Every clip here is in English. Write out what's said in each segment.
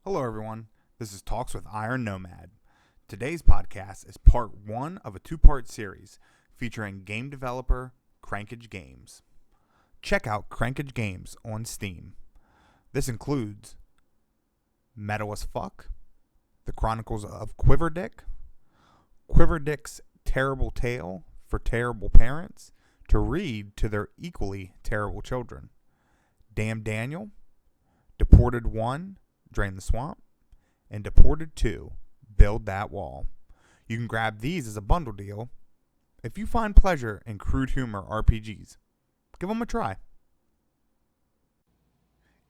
Hello, everyone. This is Talks with Iron Nomad. Today's podcast is part one of a two-part series featuring game developer Crankage Games. Check out Crankage Games on Steam. This includes Metal as Fuck, The Chronicles of Quiverdick, Quiverdick's Terrible Tale for Terrible Parents to read to their equally terrible children, Damn Daniel, Pt.1, Drain the Swamp, and Deported 2, Build That Wall. You can grab these as a bundle deal. If you find pleasure in crude humor RPGs, give them a try.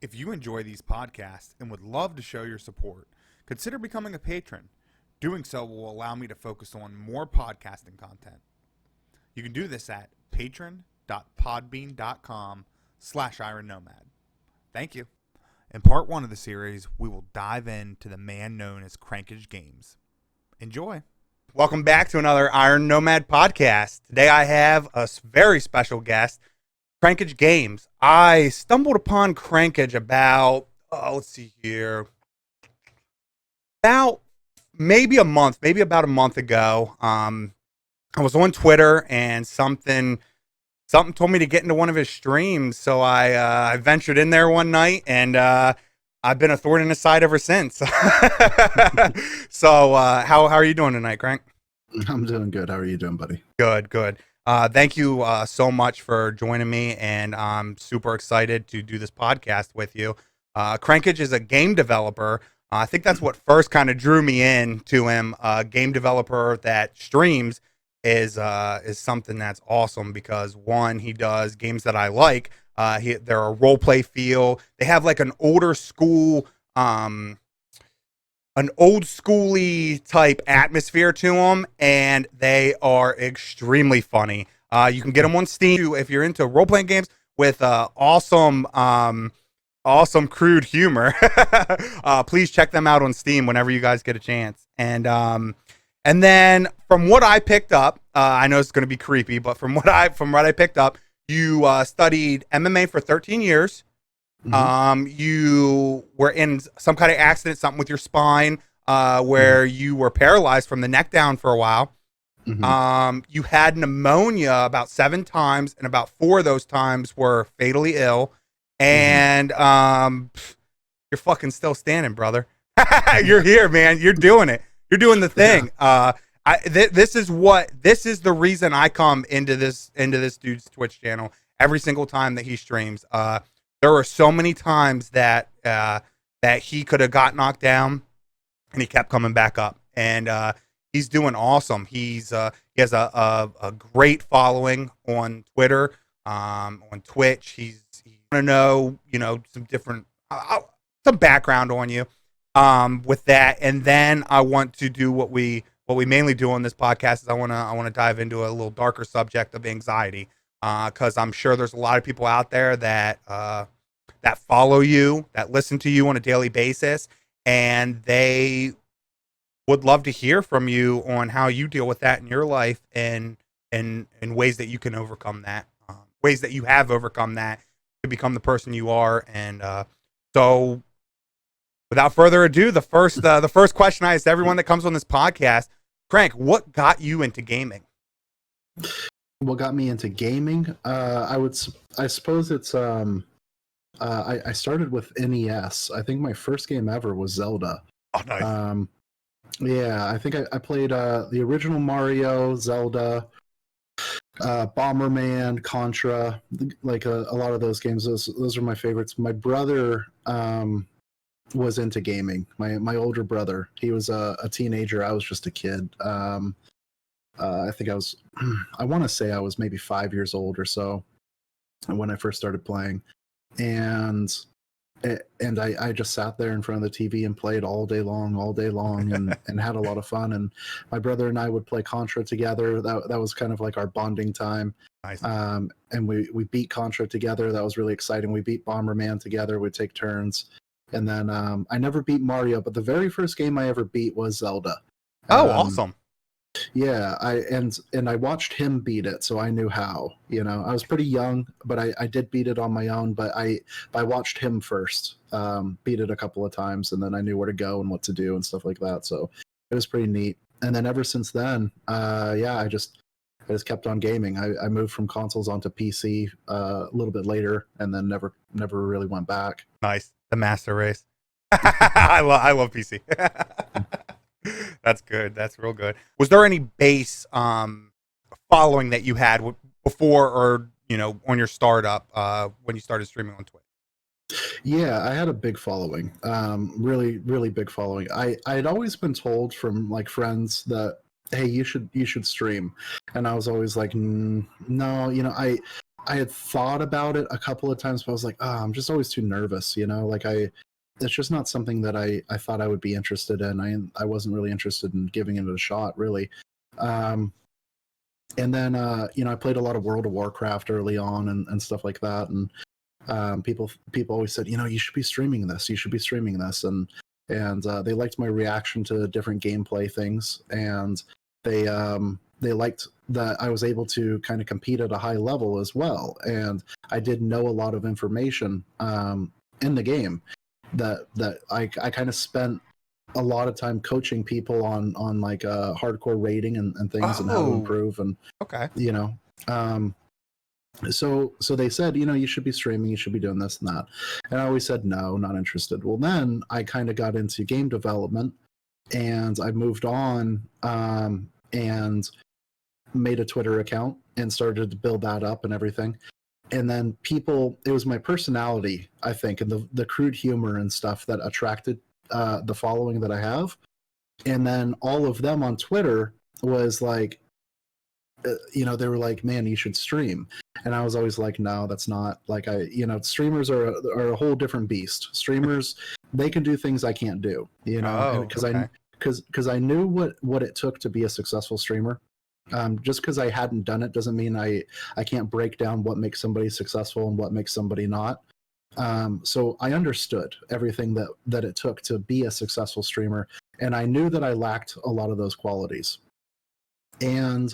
If you enjoy these podcasts and would love to show your support, consider becoming a patron. Doing so will allow me to focus on more podcasting content. You can do this at patron.podbean.com/Iron Nomad. Thank you. In part one of the series, we will dive into the man known as Crankage Games. Enjoy. Welcome back to another Iron Nomad podcast. Today I have a very special guest, Crankage Games. I stumbled upon Crankage about about about a month ago. I was on Twitter and something told me to get into one of his streams, so I ventured in there one night, and I've been a thorn in his side ever since. So how are you doing tonight, Crank? I'm doing good. How are you doing, buddy? Good. Thank you so much for joining me, and I'm super excited to do this podcast with you. Crankage is a game developer. I think that's what first kind of drew me in to him. A game developer that streams is something that's awesome because, one, he does games that I like. They're a role play feel. They have like an old schooly type atmosphere to them, and they are extremely funny. You can get them on Steam if you're into role playing games with awesome crude humor. Please check them out on Steam whenever you guys get a chance. And then from what I picked up, I know it's going to be creepy, but from what I picked up, you studied MMA for 13 years. Mm-hmm. You were in some kind of accident, something with your spine, where you were paralyzed from the neck down for a while. Mm-hmm. You had pneumonia about 7 times, and about 4 of those times were fatally ill. And you're fucking still standing, brother. You're here, man. You're doing it. You're doing the thing. This is the reason I come into this dude's Twitch channel every single time that he streams. There were so many times that he could have got knocked down, and he kept coming back up. And he's doing awesome. He has a great following on Twitter, on Twitch. He's want to know some background on you. With that, and then I want to do what we mainly do on this podcast is I want to dive into a little darker subject of anxiety, because I'm sure there's a lot of people out there that follow you, that listen to you on a daily basis, and they would love to hear from you on how you deal with that in your life and ways that you can overcome that, ways that you have overcome that to become the person you are. And so without further ado, the first question I ask everyone that comes on this podcast, Crank, what got you into gaming? What got me into gaming? I suppose it's I started with NES. I think my first game ever was Zelda. Oh, nice. Yeah, I think I played the original Mario, Zelda, Bomberman, Contra, like a lot of those games. Those are my favorites. My brother was into gaming. My older brother, he was a teenager. I was just a kid. I think I want to say I was maybe 5 years old or so when I first started playing, and I just sat there in front of the TV and played all day long, and had a lot of fun. And my brother and I would play Contra together. That was kind of like our bonding time. Nice. And we beat Contra together. That was really exciting. We beat Bomberman together. We'd take turns. And then I never beat Mario, but the very first game I ever beat was Zelda. Oh, awesome. Yeah, and I watched him beat it, so I knew how. I was pretty young, but I did beat it on my own. But I watched him first, beat it a couple of times, and then I knew where to go and what to do and stuff like that. So it was pretty neat. And then ever since then, yeah, I just kept on gaming. I moved from consoles onto PC a little bit later, and then never really went back. Nice, the master race. I love PC. That's good. That's real good. Was there any base following that you had before, or on your startup when you started streaming on Twitch? Yeah, I had a big following. Really, really big following. I had always been told from like friends that, hey, you should stream, and I was always like, no. I had thought about it a couple of times, but I was like, I'm just always too nervous. It's just not something that I thought I would be interested in. I wasn't really interested in giving it a shot, really. And then I played a lot of World of Warcraft early on and stuff like that, and people always said, you should be streaming this. You should be streaming this, and they liked my reaction to different gameplay things, and they liked that I was able to kind of compete at a high level as well, and I did know a lot of information in the game that I kind of spent a lot of time coaching people on like hardcore rating and things and how to improve, and okay. So they said, you should be streaming, you should be doing this and that. And I always said, no, not interested. Well, then I kind of got into game development, and I moved on and made a Twitter account and started to build that up and everything. And then it was my personality, I think, and the crude humor and stuff that attracted the following that I have. And then all of them on Twitter was like, they were like, man, you should stream. And I was always like, no, that's not like streamers are a whole different beast. Streamers, they can do things I can't do, because I knew what it took to be a successful streamer. Just because I hadn't done it doesn't mean I can't break down what makes somebody successful and what makes somebody not. So I understood everything that it took to be a successful streamer, and I knew that I lacked a lot of those qualities. And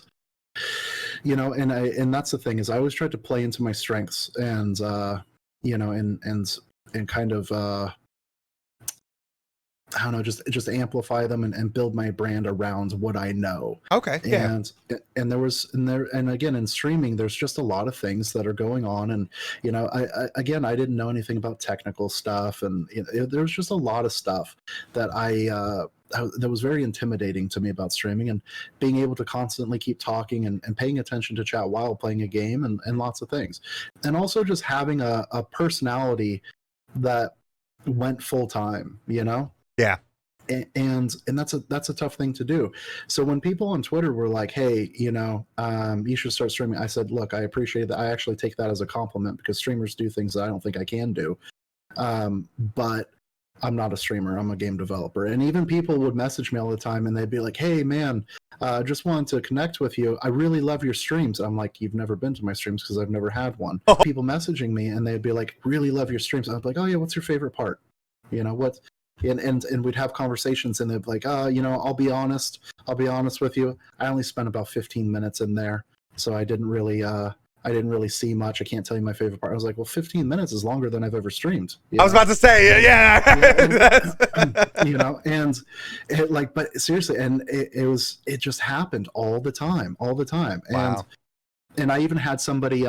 and that's the thing, is I always tried to play into my strengths and and kind of I don't know, just amplify them and build my brand around what I know. Okay. Yeah. And again, in streaming, there's just a lot of things that are going on, and I didn't know anything about technical stuff, and there was just a lot of stuff that that was very intimidating to me about streaming, and being able to constantly keep talking and paying attention to chat while playing a game, and lots of things, and also just having a personality that went full time. Yeah. And that's a tough thing to do. So when people on Twitter were like, hey, you should start streaming, I said, look, I appreciate that. I actually take that as a compliment, because streamers do things that I don't think I can do. But I'm not a streamer, I'm a game developer. And even people would message me all the time, and they'd be like, hey man, just wanted to connect with you, I really love your streams. I'm like, you've never been to my streams, because I've never had one. People messaging me, and they'd be like, really love your streams. I'd be like, oh yeah, what's your favorite part? What? And we'd have conversations, and they'd be like, I'll be honest with you, I only spent about 15 minutes in there, so I didn't really see much. I can't tell you my favorite part. I was like, well, 15 minutes is longer than I've ever streamed. I was about to say, yeah. And it, but seriously, and it just happened all the time. Wow. And I even had somebody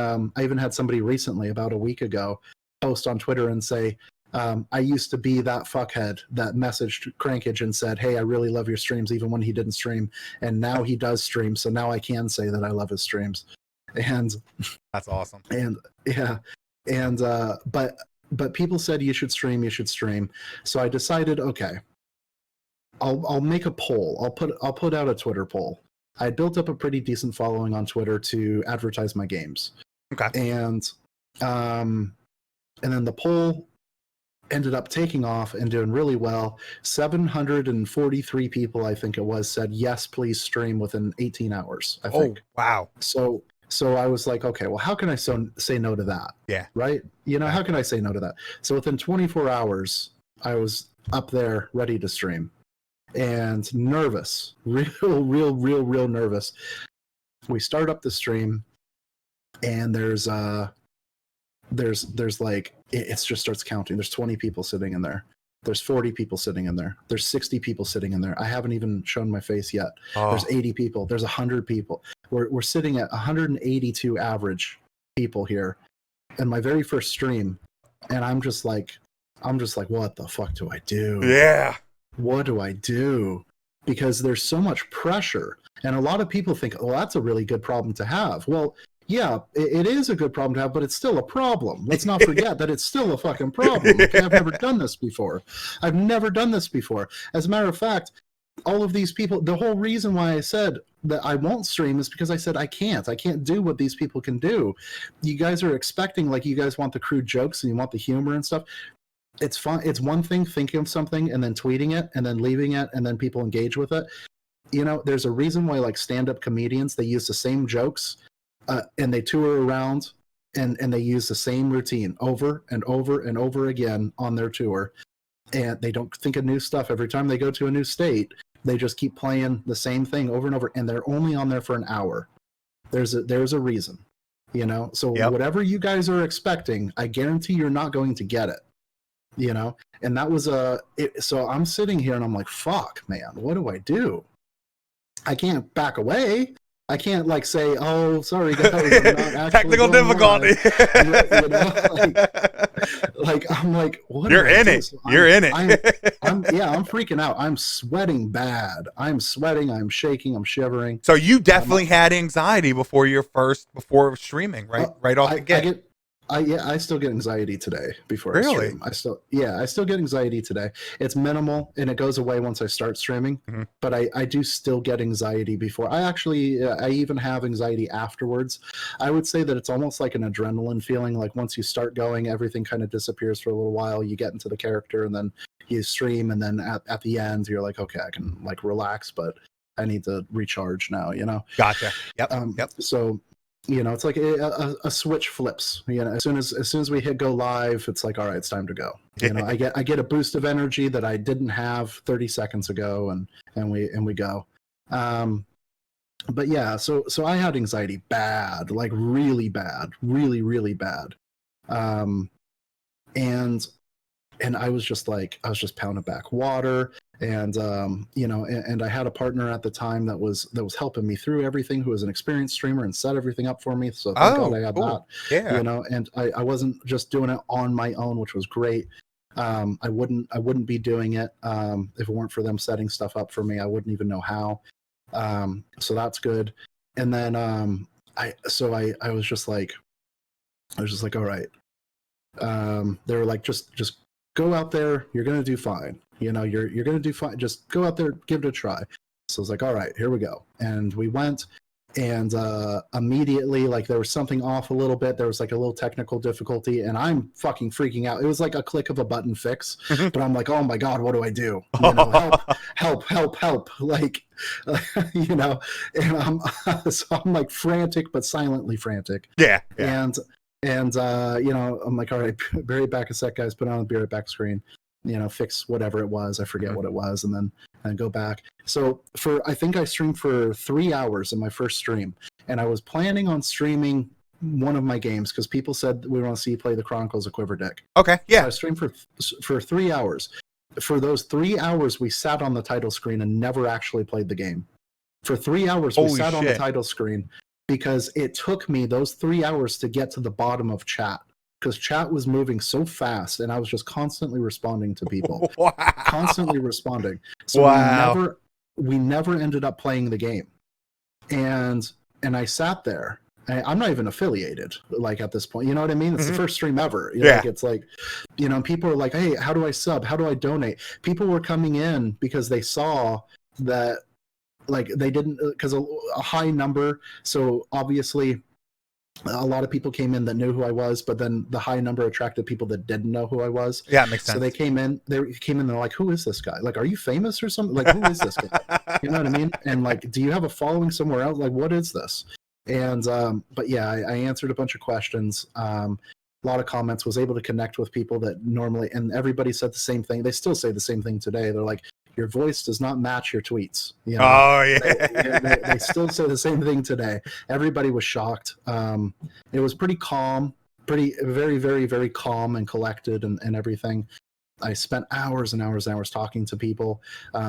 recently, about a week ago, post on Twitter and say, I used to be that fuckhead that messaged Crankage and said, hey, I really love your streams, even when he didn't stream. And now he does stream, so now I can say that I love his streams. And that's awesome. And yeah, and but people said you should stream. So I decided, okay, I'll make a poll. I'll put out a Twitter poll. I built up a pretty decent following on Twitter to advertise my games. Okay. And then the poll ended up taking off and doing really well. 743 people, I think it was, said yes, please stream within 18 hours. I think. Oh, wow. So I was like, okay, well, how can I say no to that? Yeah. Right? How can I say no to that? So within 24 hours, I was up there ready to stream. and nervous, real nervous. We start up the stream, and there's like it just starts counting. There's 20 people sitting in there. There's 40 people sitting in there. There's 60 people sitting in there. I haven't even shown my face yet. Oh. There's 80 people. There's 100 people. We're sitting at 182 average people here in my very first stream, and I'm just like, what the fuck do I do? Yeah. What do I do? Because there's so much pressure, and a lot of people think, oh, that's a really good problem to have. Well, yeah, it is a good problem to have, but it's still a problem. Let's not forget that it's still a fucking problem. Okay, I've never done this before. I've never done this before. As a matter of fact, all of these people, the whole reason why I said that I won't stream is because I said I can't do what these people can do. You guys are expecting, like, you guys want the crude jokes and you want the humor and stuff. It's fun. It's one thing thinking of something and then tweeting it and then leaving it and then people engage with it. You know, there's a reason why, like, stand-up comedians, they use the same jokes and they tour around and they use the same routine over and over and over again on their tour. And they don't think of new stuff every time they go to a new state. They just keep playing the same thing over and over, and they're only on there for an hour. There's a reason, you know. So whatever you guys are expecting, I guarantee you're not going to get it, you know. And that was so I'm sitting here and I'm like, fuck, man, what do I do? I can't back away. I can't, like, say, oh, sorry guys, I'm not actually technical difficulty. You know, like I'm like, what? You're in it. You're in it. I'm freaking out. I'm sweating bad. I'm sweating. I'm shaking. I'm shivering. So you definitely had anxiety before streaming, right? Right off the gate. I still get anxiety today before I stream. I still get anxiety today. It's minimal and it goes away once I start streaming. Mm-hmm. But I do still get anxiety before. I even have anxiety afterwards. I would say that it's almost like an adrenaline feeling. Like once you start going, everything kind of disappears for a little while. You get into the character and then you stream, and then at the end you're like, okay, I can, like, relax, but I need to recharge now. You know. Gotcha. Yep. So. You know, it's like a switch flips. You know, as soon as we hit go live, it's like, all right, it's time to go. You know, I get a boost of energy that I didn't have 30 seconds ago, and we go. But yeah, so I had anxiety bad, like really bad, really bad. And I was just pounding back water, and you know, and I had a partner at the time that was helping me through everything, who was an experienced streamer and set everything up for me. So thank God I had that. Yeah. You know, and I wasn't just doing it on my own, which was great. I wouldn't be doing it if it weren't for them setting stuff up for me. I wouldn't even know how. So that's good. And then I was just like, all right. They were like, just go out there. You're gonna do fine. You know, you're gonna do fine. Just go out there, give it a try. So I was like, all right, here we go. And we went, and immediately, like, there was something off a little bit. There was like a little technical difficulty, and I'm fucking freaking out. It was like a click of a button fix, but I'm like, oh my God, what do I do? You know, help. Like, you know, and so I'm like frantic, but silently frantic. Yeah. And you know, I'm like, all right, be right back a sec, guys. Put on the be right back screen. You know, fix whatever it was. I forget what it was, and then go back. So I think I streamed for 3 hours in my first stream, and I was planning on streaming one of my games because people said we want to see you play the Chronicles of Quiverdick. Okay, yeah. So I streamed for 3 hours. For those 3 hours, we sat on the title screen and never actually played the game. For 3 hours, we sat on the title screen because it took me those 3 hours to get to the bottom of chat. Because chat was moving so fast, and I was just constantly responding to people. Wow. Constantly responding. So we never ended up playing the game. And I sat there. I'm not even affiliated, like, at this point. You know what I mean? It's the first stream ever. You know, like, it's like, you know, people are like, hey, how do I sub? How do I donate? People were coming in because they saw that, like, they didn't, because a high number. So obviously, a lot of people came in that knew who I was, but then the high number attracted people that didn't know who I was. Yeah, it makes sense. So they came in, they're like, who is this guy? Like, are you famous or something? Like, who is this guy? You know what I mean? And, like, do you have a following somewhere else? Like, what is this? And, but yeah, I answered a bunch of questions. A lot of comments, was able to connect with people that normally, and everybody said the same thing. They still say the same thing today. They're like, your voice does not match your tweets. You know, Oh yeah. they still say the same thing today. Everybody was shocked. It was pretty calm, very, very, very calm and collected and everything. I spent hours and hours and hours talking to people.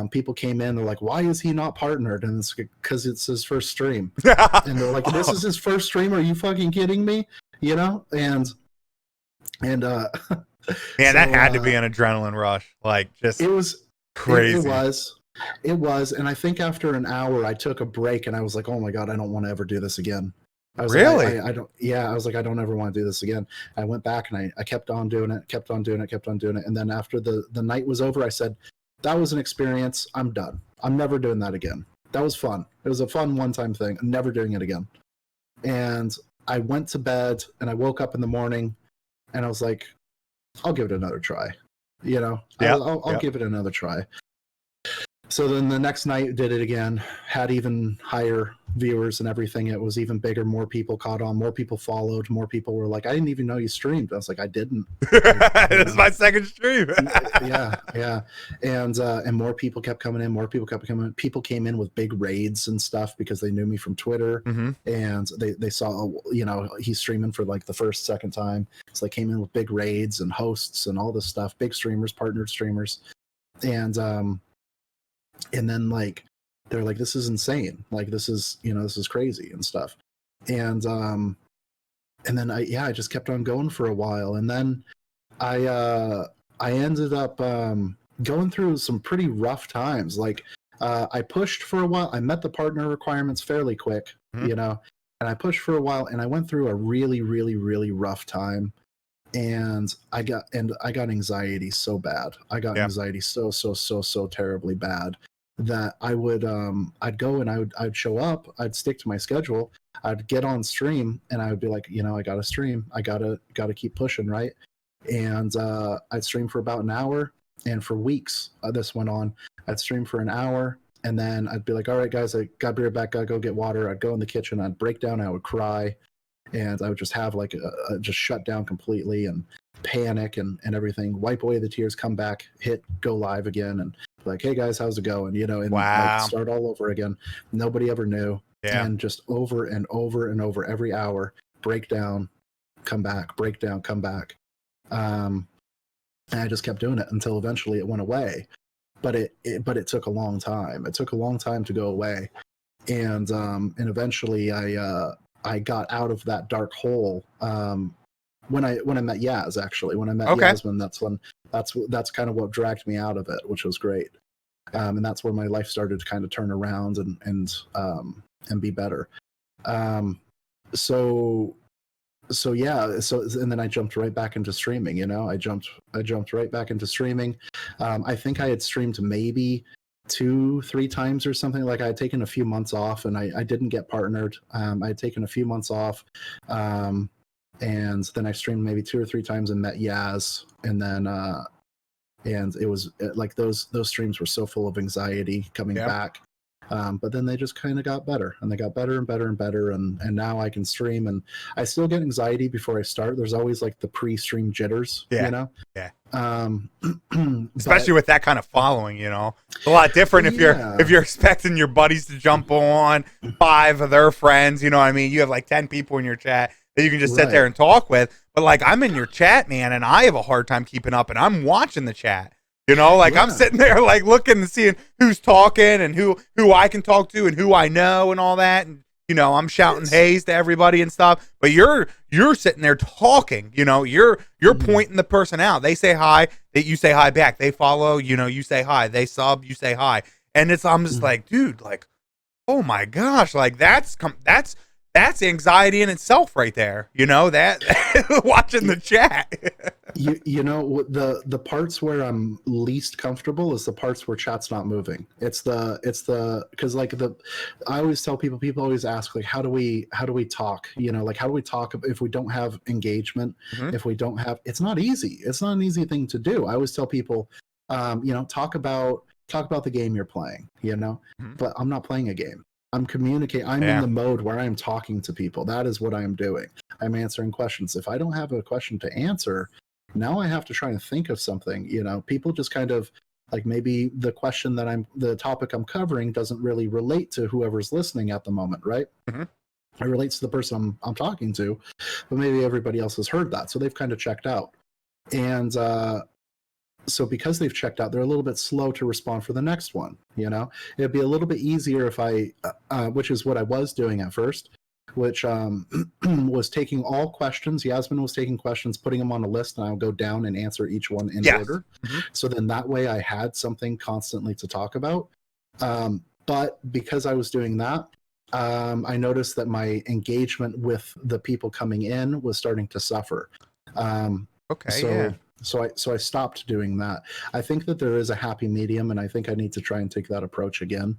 People came in, they're like, why is he not partnered? And it's because it's his first stream. And they're like, this is his first stream? Are you fucking kidding me? You know? And Man, so, that had to be an adrenaline rush. Like, just it was crazy. It was. And I think after an hour, I took a break and I was like, oh my God, I don't want to ever do this again. I was really? like, I don't. Yeah, I was like, I don't ever want to do this again. I went back and I kept on doing it, kept on doing it. And then after the night was over, I said, that was an experience. I'm done. I'm never doing that again. That was fun. It was a fun one-time thing. I'm never doing it again. And I went to bed and I woke up in the morning and I was like, I'll give it another try. You know, Yep, I'll give it another try. So then the next night did it again, had even higher viewers and everything. It was even bigger. More people caught on, more people followed, more people were like, I didn't even know you streamed. I was like, I didn't. This is my second stream. yeah. And more people kept coming in, more people kept coming in. People came in with big raids and stuff because they knew me from Twitter. Mm-hmm. And they saw, you know, he's streaming for like the first, second time. So they came in with big raids and hosts and all this stuff, big streamers, partnered streamers. And then like they're like, this is insane, like this is, you know, this is crazy and stuff. And then I just kept on going for a while. And then I ended up going through some pretty rough times. Like I pushed for a while. I met the partner requirements fairly quick, you know, and I pushed for a while and I went through a really, really, really rough time. And I got anxiety so bad. I got anxiety so terribly bad that I would I'd go and I'd show up, I'd stick to my schedule, I'd get on stream and I would be like, you know, I gotta stream, I gotta keep pushing, right? And I'd stream for about an hour, and for weeks this went on. I'd stream for an hour and then I'd be like, all right guys, I gotta be right back, gotta go get water. I'd go in the kitchen, I'd break down, I would cry, and I would just have like just shut down completely and panic and everything, wipe away the tears, come back, hit go live again, and like, hey guys, how's it going? You know, and like, start all over again. Nobody ever knew. And just over and over and over every hour, break down, come back, break down, come back. And I just kept doing it until eventually it went away. But it took a long time. It took a long time to go away. And eventually I got out of that dark hole when I met Yaz. Actually, when I met Yasmin, that's kind of what dragged me out of it, which was great. And that's where my life started to kind of turn around and be better. So and then I jumped right back into streaming. You know, I jumped right back into streaming. I think I had streamed maybe 2-3 times or something. Like I had taken a few months off and I didn't get partnered. I had taken a few months off, and then I streamed maybe 2 or 3 times and met Yaz, and then and it was like those streams were so full of anxiety coming back. But then they just kind of got better, and they got better and better and better, and now I can stream, and I still get anxiety before I start. There's always like the pre-stream jitters, you know? Especially with that kind of following, you know, it's a lot different if you're expecting your buddies to jump on, 5 of their friends, you know what I mean? You have like 10 people in your chat that you can just sit there and talk with. But like, I'm in your chat, man, and I have a hard time keeping up, and I'm watching the chat. You know, like I'm sitting there like looking and seeing who's talking and who I can talk to and who I know and all that. And, you know, I'm shouting haze to everybody and stuff. But you're sitting there talking, you know, you're pointing the person out. They say hi, that you say hi back. They follow, you know, you say hi. They sub, you say hi. And I'm just like, dude, like, oh my gosh, like that's anxiety in itself right there. You know, that watching the chat. you know, the parts where I'm least comfortable is the parts where chat's not moving. It's the because like I always tell people always ask like, how do we talk? You know, like how do we talk if we don't have engagement? If we don't have, it's not easy. It's not an easy thing to do. I always tell people, you know, talk about the game you're playing, you know, but I'm not playing a game. I'm communicating. I'm in the mode where I'm talking to people. That is what I am doing. I'm answering questions. If I don't have a question to answer, now I have to try and think of something. You know, people just kind of Like maybe the topic I'm covering doesn't really relate to whoever's listening at the moment, right? Mhm. It relates to the person I'm talking to, but maybe everybody else has heard that, so they've kind of checked out. And so because they've checked out, they're a little bit slow to respond for the next one. It'd be a little bit easier if which is what I was doing at first, which was taking all questions. Yasmin was taking questions, putting them on a list, and I'll go down and answer each one in Yes. order. Mm-hmm. So then that way I had something constantly to talk about. But because I was doing that, I noticed that my engagement with the people coming in was starting to suffer. Okay. Yeah. So I stopped doing that. I think that there is a happy medium, and I think I need to try and take that approach again.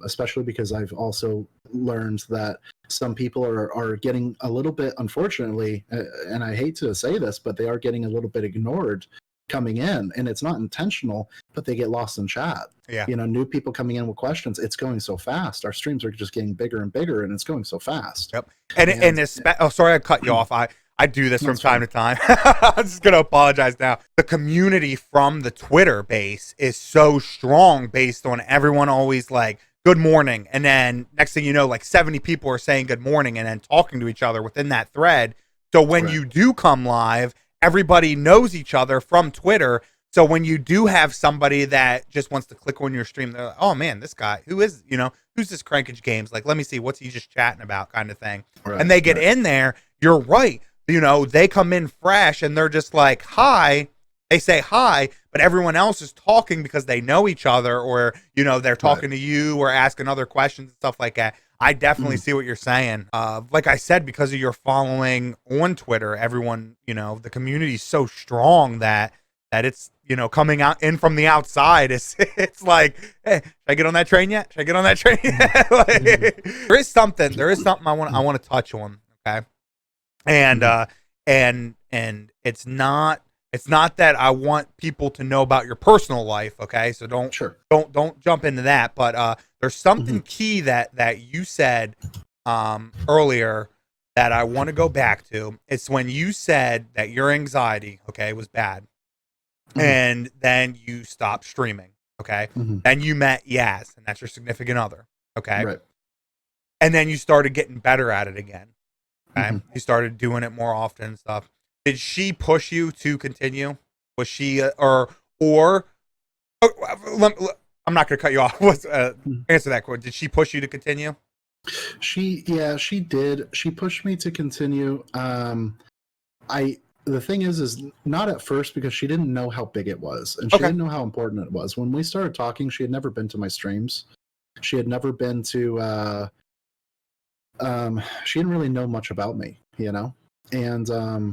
Especially because I've also learned that some people are getting a little bit, unfortunately, and I hate to say this, but they are getting a little bit ignored coming in, and it's not intentional, but they get lost in chat. Yeah. New people coming in with questions. It's going so fast. Our streams are just getting bigger and bigger, and it's going so fast. Yep. Oh, sorry, I cut you off. I do this from time to time. I'm just going to apologize now. The community from the Twitter base is so strong based on everyone always like, good morning. And then next thing you know, like 70 people are saying good morning and then talking to each other within that thread. So when you do come live, everybody knows each other from Twitter. So when you do have somebody that just wants to click on your stream, they're like, oh man, this guy, who's this Crankage Games? Like, let me see, what's he just chatting about kind of thing. Right, and they get in there. You're right. They come in fresh and they're just like, hi. They say hi, but everyone else is talking because they know each other, or, they're talking to you or asking other questions and stuff like that. I definitely see what you're saying. Like I said, because of your following on Twitter, everyone, the community is so strong that it's, coming out in from the outside. It's like, hey, should I get on that train yet? Should I get on that train yet? Like, there is something I want to touch on. Okay. And it's not that I want people to know about your personal life. Okay. So don't jump into that. But there's something key that you said earlier that I want to go back to. It's when you said that your anxiety, okay, was bad. And then you stopped streaming. Okay. Then you met Yaz, and that's your significant other. Okay. Right. And then you started getting better at it again. Okay. You started doing it more often and stuff. Did she push you to continue? Was she I'm not going to cut you off. Answer that question. Did she push you to continue? She did. She pushed me to continue. The thing is not at first, because she didn't know how big it was, and she didn't know how important it was. When we started talking, she had never been to my streams. She had never been to she didn't really know much about me, and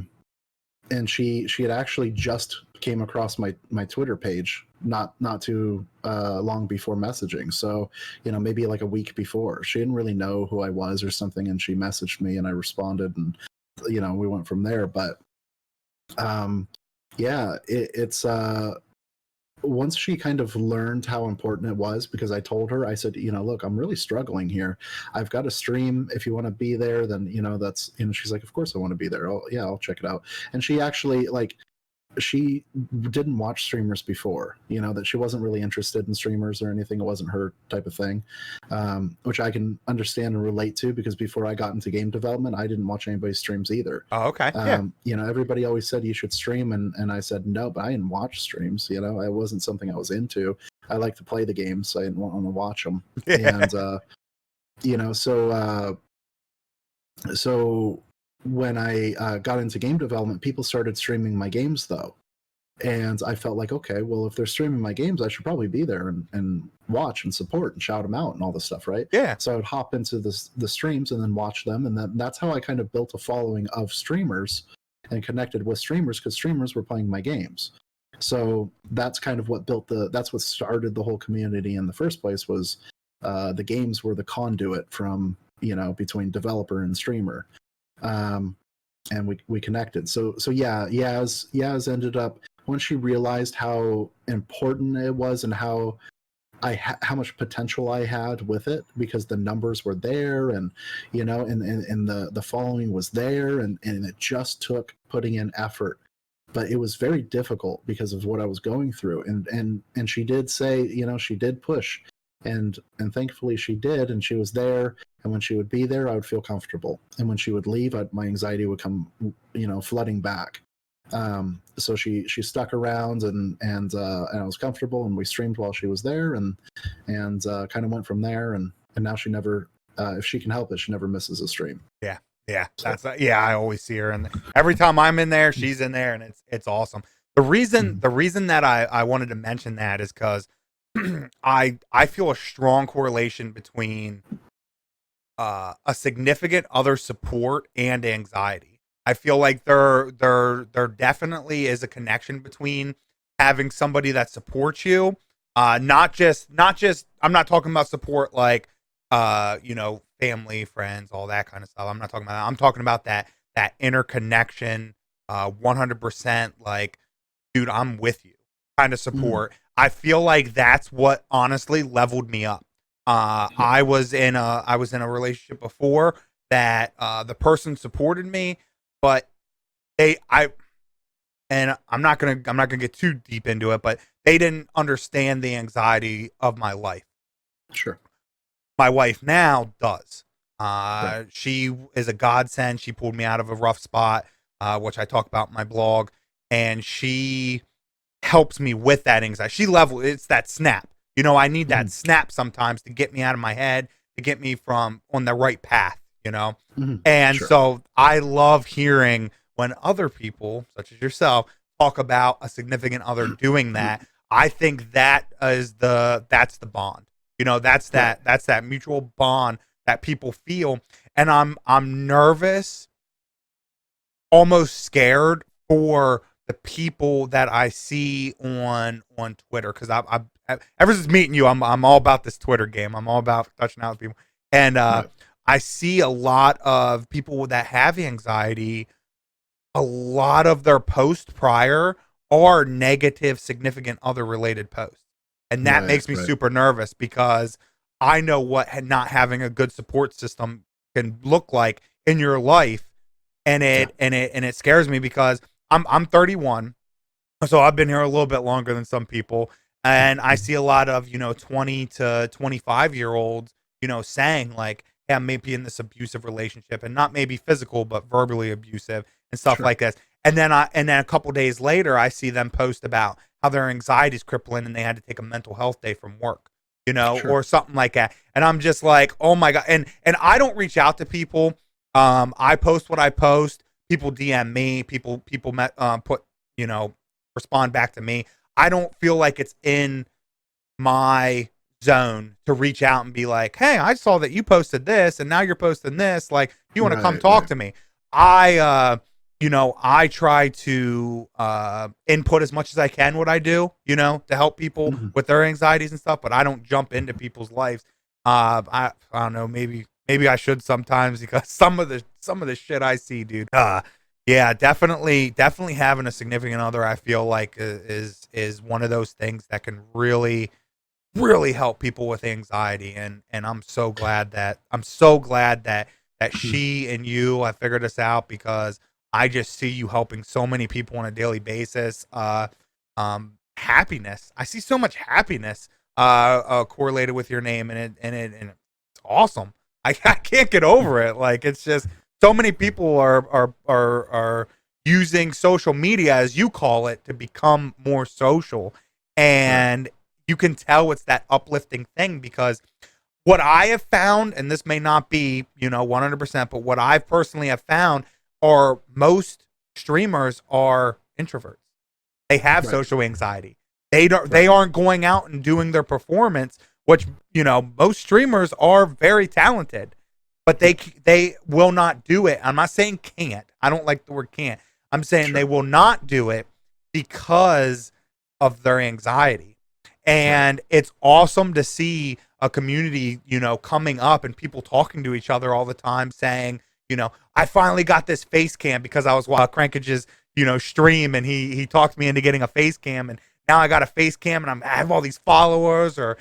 she had actually just came across my Twitter page not too long before messaging. So, maybe like a week before. She didn't really know who I was or something, and she messaged me and I responded, and we went from there. But it's once she kind of learned how important it was, because I told her, I said, look, I'm really struggling here. I've got a stream. If you want to be there, then, that's, she's like, of course I want to be there. I'll check it out. And she actually, she didn't watch streamers before, that she wasn't really interested in streamers or anything. It wasn't her type of thing, which I can understand and relate to, because before I got into game development, I didn't watch anybody's streams either. Oh, okay. Everybody always said you should stream, and I said no, but I didn't watch streams. It wasn't something I was into. I like to play the games, so I didn't want to watch them. And so when I got into game development, people started streaming my games, though. And I felt like, okay, well, if they're streaming my games, I should probably be there and watch and support and shout them out and all this stuff, right? Yeah. So I would hop into the streams and then watch them. And that's how I kind of built a following of streamers and connected with streamers, because streamers were playing my games. So that's kind of what that's what started the whole community in the first place, was the games were the conduit from, between developer and streamer. And we connected. So yeah, Yaz ended up, once she realized how important it was and how much potential I had with it, because the numbers were there, and and the following was there, and it just took putting in effort but it was very difficult because of what I was going through. And she did say, you know, she did push, and thankfully she did, and she was there. And when she would be there, I would feel comfortable, and when she would leave, my anxiety would come, you know, flooding back. So she stuck around, and I was comfortable, and we streamed while she was there, and kind of went from there. And now she never, if she can help it, she never misses a stream. Yeah, that's I always see her, and every time I'm in there, she's in there, and it's awesome. The reason that I wanted to mention that is because I feel a strong correlation between a significant other support and anxiety. I feel like there definitely is a connection between having somebody that supports you, not just I'm not talking about support like you know, family, friends, all that kind of stuff. I'm not talking about that. I'm talking about that interconnection, 100%, like, dude, I'm with you kind of support. I feel like that's what honestly leveled me up. I was in a relationship before that the person supported me, but I'm not gonna get too deep into it, but they didn't understand the anxiety of my life. Sure. My wife now does. Right. She is a godsend. She pulled me out of a rough spot, which I talk about in my blog, and she helps me with that anxiety. It's that snap. You know, I need that snap sometimes to get me out of my head, to get me from on the right path, you know? And Sure. so I love hearing when other people, such as yourself, talk about a significant other doing that. I think that's the bond. You know, that's that mutual bond that people feel. And I'm nervous, almost scared for the people that I see on Twitter, because I ever since meeting you, I'm all about this Twitter game. I'm all about touching out with people, and I see a lot of people that have anxiety. A lot of their posts prior are negative, significant other related posts, and that makes me super nervous because I know what not having a good support system can look like in your life, and it scares me because I'm 31, so I've been here a little bit longer than some people, and I see a lot of, you know, 20 to 25 year olds, you know, saying like, "Hey, I may be in this abusive relationship, and not maybe physical, but verbally abusive and stuff like this." And then a couple days later, I see them post about how their anxiety is crippling, and they had to take a mental health day from work, you know, or something like that. And I'm just like, oh my god. And I don't reach out to people. I post what I post. People DM me. People put, you know, respond back to me. I don't feel like it's in my zone to reach out and be like, "Hey, I saw that you posted this, and now you're posting this. Like, you want to come talk to me?" You know, I try to input as much as I can what I do, you know, to help people with their anxieties and stuff. But I don't jump into people's lives. I don't know. Maybe I should sometimes, because some of the shit I see, dude. Yeah, definitely having a significant other, I feel like is one of those things that can really help people with anxiety, and I'm so glad that she and you have figured this out, because I just see you helping so many people on a daily basis. Happiness. I see so much happiness correlated with your name, and it's awesome. I can't get over it. Like, it's just so many people are using social media, as you call it, to become more social, and you can tell it's that uplifting thing, because what I have found, and this may not be, you know, 100%, but what I personally have found are most streamers are introverts. They have social anxiety. They aren't going out and doing their performance, which, you know, most streamers are very talented, but they will not do it. I'm not saying can't. I don't like the word can't. I'm saying they will not do it because of their anxiety. And it's awesome to see a community, you know, coming up and people talking to each other all the time, saying, you know, I finally got this face cam because I was watching Crankage's, you know, stream, and he talked me into getting a face cam, and now I got a face cam and I have all these followers, or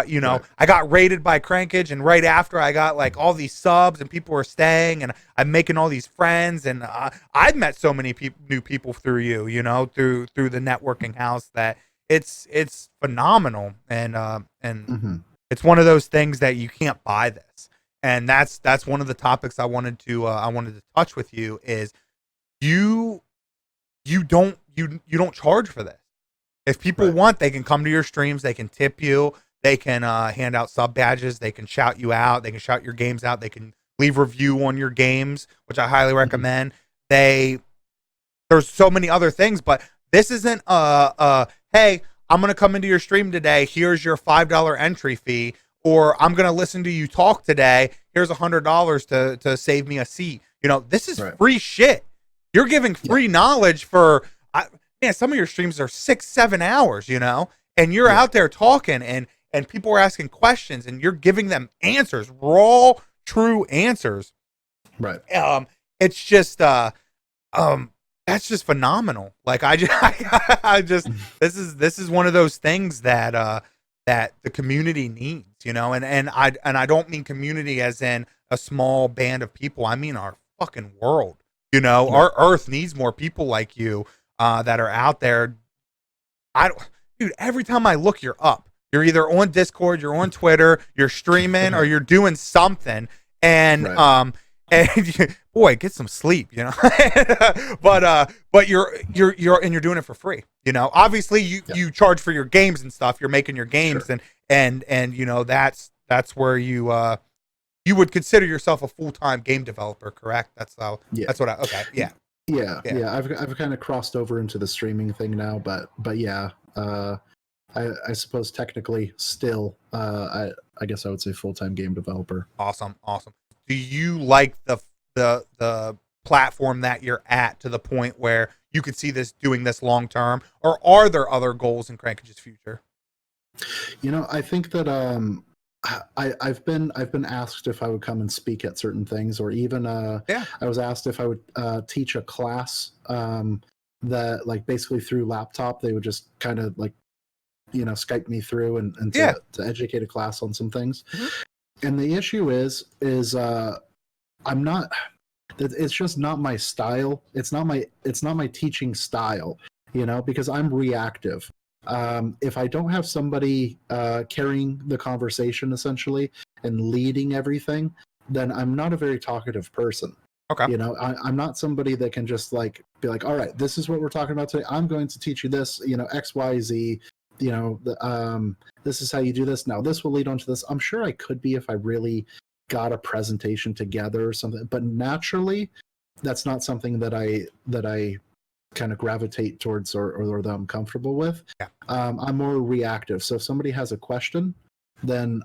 you know, I got rated by Crankage, and right after I got like all these subs and people are staying, and I'm making all these friends, and I've met so many new people through you, you know, through the networking house, that it's phenomenal, and Mm-hmm. it's one of those things that you can't buy this. And that's one of the topics I wanted to touch with you is you you don't charge for this. If people want, they can come to your streams, they can tip you, they can hand out sub badges, they can shout you out, they can shout your games out, they can leave review on your games, which I highly recommend. There's so many other things, but this isn't hey, I'm gonna come into your stream today, here's your $5 entry fee, or I'm gonna listen to you talk today, here's $100 to save me a seat. You know, this is free shit. You're giving free knowledge for man, some of your streams are 6-7 hours, you know, and you're out there talking, and people are asking questions, and you're giving them answers, raw, true answers. Right. It's just that's just phenomenal. Like I just this is one of those things that that the community needs, you know, and I don't mean community as in a small band of people. I mean our fucking world. You know, our earth needs more people like you that are out there. Dude, every time I look, you're up. You're either on Discord, you're on Twitter, you're streaming, or you're doing something. And boy, get some sleep, you know. but you're doing it for free. You know, obviously you charge for your games and stuff. You're making your games, and you know that's where you would consider yourself a full-time game developer, correct? That's how. Yeah. That's what Yeah. I've kind of crossed over into the streaming thing now, but yeah. I suppose technically still, I guess I would say full-time game developer. Awesome. Do you like the platform that you're at to the point where you could see this doing this long term, or are there other goals in Crankage's future? You know, I think that I've been asked if I would come and speak at certain things, or even I was asked if I would teach a class that like basically through laptop they would just kind of like, you know, Skype me through and to educate a class on some things. And the issue is I'm not, it's just not my style. It's not my teaching style, you know, because I'm reactive. If I don't have somebody carrying the conversation essentially and leading everything, then I'm not a very talkative person. Okay. You know, I'm not somebody that can just like be like, all right, this is what we're talking about today. I'm going to teach you this, you know, X, Y, Z, you know, this is how you do this. Now this will lead on to this. I'm sure I could be if I really got a presentation together or something, but naturally that's not something that I kind of gravitate towards or that I'm comfortable with. I'm more reactive. So if somebody has a question, then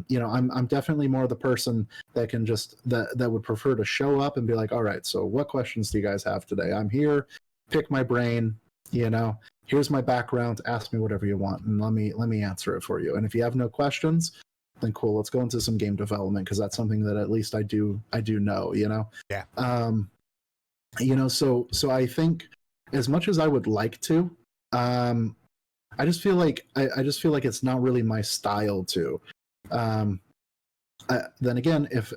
you know, I'm definitely more the person that can just that would prefer to show up and be like, all right, so what questions do you guys have today? I'm here, pick my brain, you know, here's my background, ask me whatever you want, and let me answer it for you. And if you have no questions, then cool, let's go into some game development, because that's something that at least I do know, you know. You know, so I think as much as I would like to, I just feel like it's not really my style to. Then again, if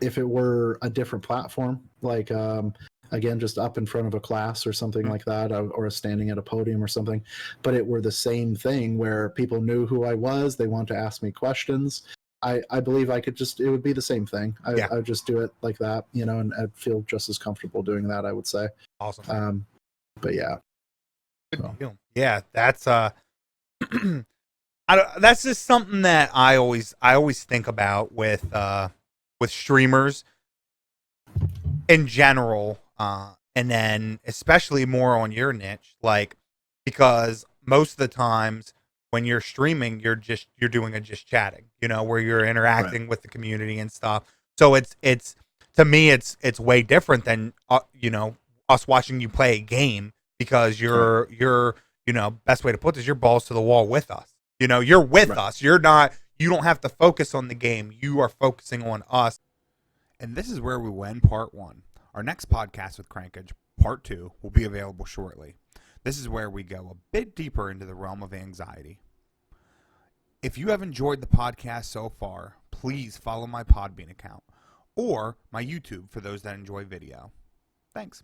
it were a different platform, like again, just up in front of a class or something like that, or standing at a podium or something, but it were the same thing where people knew who I was, they want to ask me questions, I believe I could just, it would be the same thing. I would just do it like that, you know, and I'd feel just as comfortable doing that, I would say. Awesome. But yeah. Yeah, that's that's just something that I always think about with streamers in general, and then especially more on your niche, like, because most of the times when you're streaming, you're doing just chatting, you know, where you're interacting with the community and stuff. So it's to me it's way different than you know, us watching you play a game, because you're you know, best way to put this, you're balls to the wall with us. You know, you're with us. You don't have to focus on the game. You are focusing on us. And this is where we will end part 1. Our next podcast with Crankage, part 2, will be available shortly. This is where we go a bit deeper into the realm of anxiety. If you have enjoyed the podcast so far, please follow my Podbean account or my YouTube for those that enjoy video. Thanks.